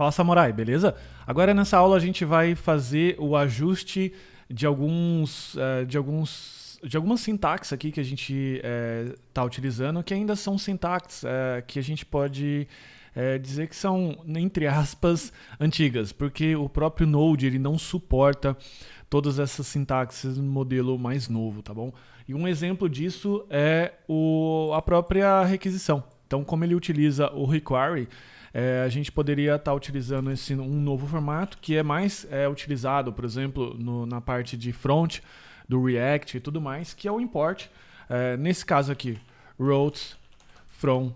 Fala, Samurai, beleza? Agora nessa aula a gente vai fazer o ajuste de algumas sintaxes aqui que a gente está utilizando, que ainda são sintaxes que a gente pode dizer que são, entre aspas, antigas, porque o próprio Node ele não suporta todas essas sintaxes no modelo mais novo, tá bom? E um exemplo disso é a própria requisição. Então, como ele utiliza o require, a gente poderia estar utilizando um novo formato que é mais utilizado, por exemplo, na parte de front, do React e tudo mais, que é o import. Nesse caso aqui, routes from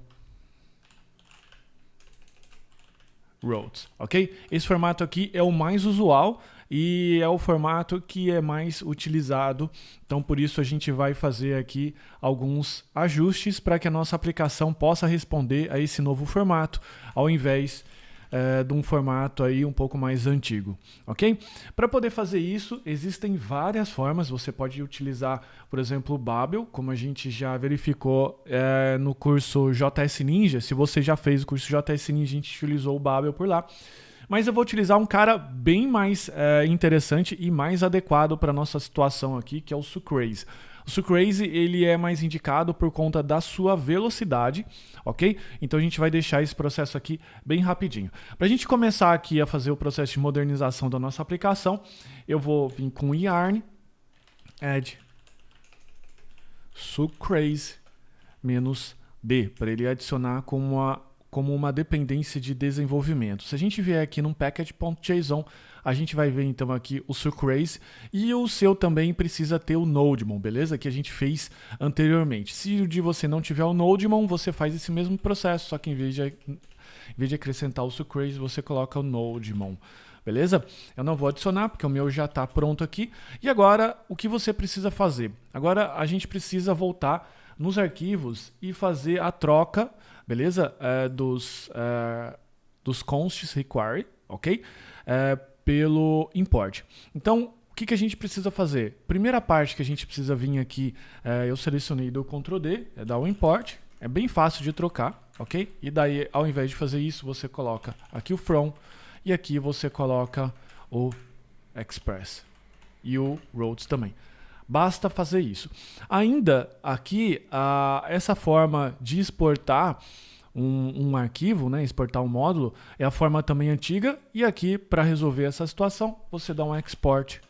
routes, ok? Esse formato aqui é o mais usual e é o formato que é mais utilizado. Então, por isso a gente vai fazer aqui alguns ajustes para que a nossa aplicação possa responder a esse novo formato, ao invés de um formato aí um pouco mais antigo, ok? Para poder fazer isso, existem várias formas. Você pode utilizar, por exemplo, o Babel, como a gente já verificou no curso JS Ninja. Se você já fez o curso JS Ninja, a gente utilizou o Babel por lá. Mas eu vou utilizar um cara bem mais interessante e mais adequado para a nossa situação aqui, que é o Sucrase. O Sucrase ele é mais indicado por conta da sua velocidade, ok? Então a gente vai deixar esse processo aqui bem rapidinho. Para a gente começar aqui a fazer o processo de modernização da nossa aplicação, eu vou vir com yarn add Sucrase -d, para ele adicionar como uma dependência de desenvolvimento. Se a gente vier aqui num package.json, a gente vai ver então aqui o Sucrase e o seu também precisa ter o Nodemon, beleza? Que a gente fez anteriormente. Se o de você não tiver o Nodemon, você faz esse mesmo processo, só que em vez de acrescentar o Sucrase, você coloca o Nodemon. Beleza? Eu não vou adicionar porque o meu já está pronto aqui. E agora, o que você precisa fazer? Agora a gente precisa voltar nos arquivos e fazer a troca, beleza? Dos consts require, ok? Pelo import. Então, o que a gente precisa fazer? Primeira parte que a gente precisa vir aqui, eu selecionei do Ctrl D, dar o import. É bem fácil de trocar, ok? E daí, ao invés de fazer isso, você coloca aqui o from e aqui você coloca o express e o routes também. Basta fazer isso. Ainda aqui, essa forma de exportar um arquivo, né, exportar um módulo, é a forma também antiga. E aqui, para resolver essa situação, você dá um export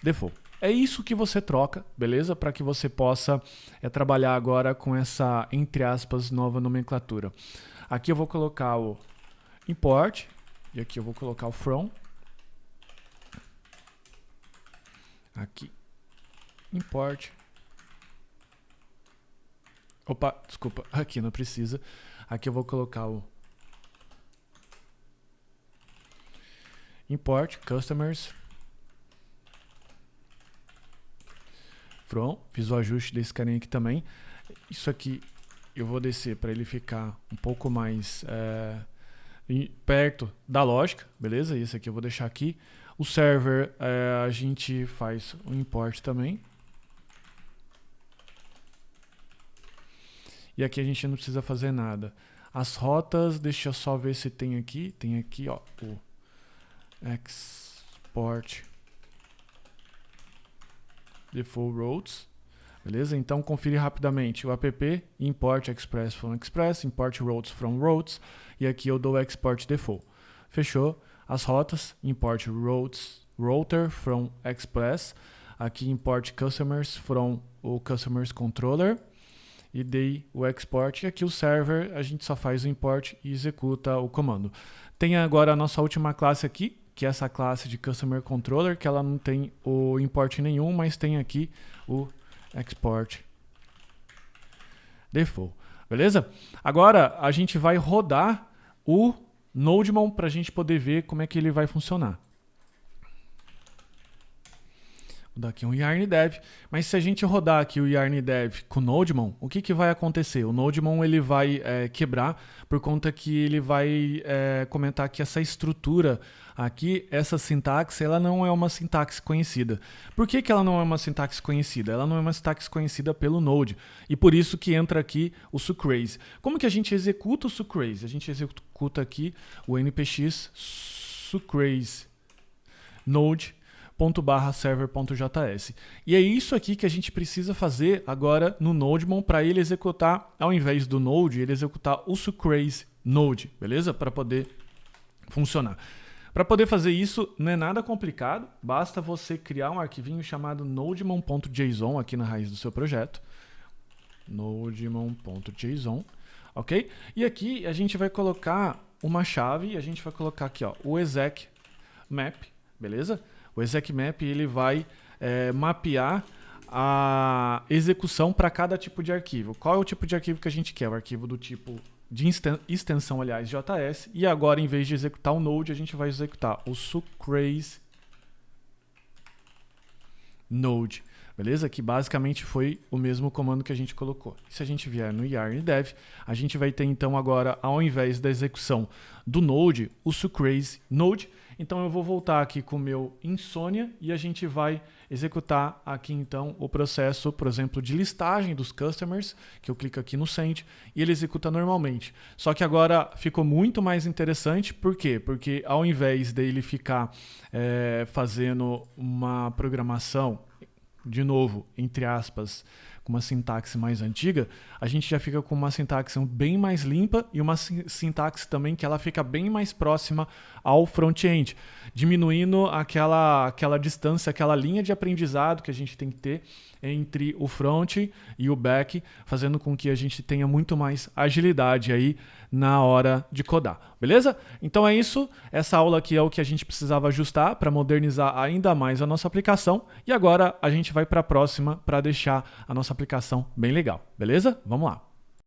default. É isso que você troca, beleza? Para que você possa trabalhar agora com essa, entre aspas, nova nomenclatura. Aqui eu vou colocar o import e aqui eu vou colocar o from. Aqui. Import. Opa, desculpa, aqui não precisa. Aqui eu vou colocar o import customers from. Fiz o ajuste desse carinha aqui também. Isso aqui eu vou descer para ele ficar um pouco mais perto da lógica, beleza? Esse aqui eu vou deixar aqui. O server a gente faz o import também. E aqui a gente não precisa fazer nada. As rotas, deixa eu só ver se tem aqui. Tem aqui, ó, o export default routes. Beleza? Então confira rapidamente o app import express from express, import routes from routes. E aqui eu dou export default. Fechou? As rotas, import routes router from express. Aqui import customers from o customers controller. E dei o export, e aqui o server, a gente só faz o import e executa o comando. Tem agora a nossa última classe aqui, que é essa classe de Customer Controller, que ela não tem o import nenhum, mas tem aqui o export default. Beleza? Agora a gente vai rodar o Nodemon para a gente poder ver como é que ele vai funcionar. Vou dar aqui um yarn dev, mas se a gente rodar aqui o yarn dev com o NodeMon, o que vai acontecer? O NodeMon ele vai quebrar por conta que ele vai comentar que essa estrutura aqui, essa sintaxe, ela não é uma sintaxe conhecida. Por que ela não é uma sintaxe conhecida? Ela não é uma sintaxe conhecida pelo Node, e por isso que entra aqui o sucrase. Como que a gente executa o sucrase? A gente executa aqui o npx sucrase node./server.js. E é isso aqui que a gente precisa fazer agora no NodeMon para ele executar, ao invés do Node, ele executar o sucrase node, beleza? Para poder funcionar. Para poder fazer isso não é nada complicado, basta você criar um arquivinho chamado nodemon.json aqui na raiz do seu projeto. nodemon.json, ok? E aqui a gente vai colocar uma chave e a gente vai colocar aqui ó, o exec map, beleza? O exec map ele vai mapear a execução para cada tipo de arquivo. Qual é o tipo de arquivo que a gente quer? O arquivo do tipo de extensão, aliás, JS. E agora, em vez de executar o Node, a gente vai executar o sucrase node. Beleza? Que basicamente foi o mesmo comando que a gente colocou. Se a gente vier no yarn dev, a gente vai ter então agora, ao invés da execução do Node, o sucrase node. Então eu vou voltar aqui com o meu Insomnia e a gente vai executar aqui então o processo, por exemplo, de listagem dos customers, que eu clico aqui no send e ele executa normalmente. Só que agora ficou muito mais interessante, por quê? Porque ao invés dele ficar fazendo uma programação, de novo, entre aspas, com uma sintaxe mais antiga, a gente já fica com uma sintaxe bem mais limpa e uma sintaxe também que ela fica bem mais próxima ao front-end, diminuindo aquela distância, aquela linha de aprendizado que a gente tem que ter entre o front e o back, fazendo com que a gente tenha muito mais agilidade aí na hora de codar, beleza? Então é isso, essa aula aqui é o que a gente precisava ajustar para modernizar ainda mais a nossa aplicação e agora a gente vai para a próxima para deixar a nossa aplicação bem legal, beleza? Vamos lá!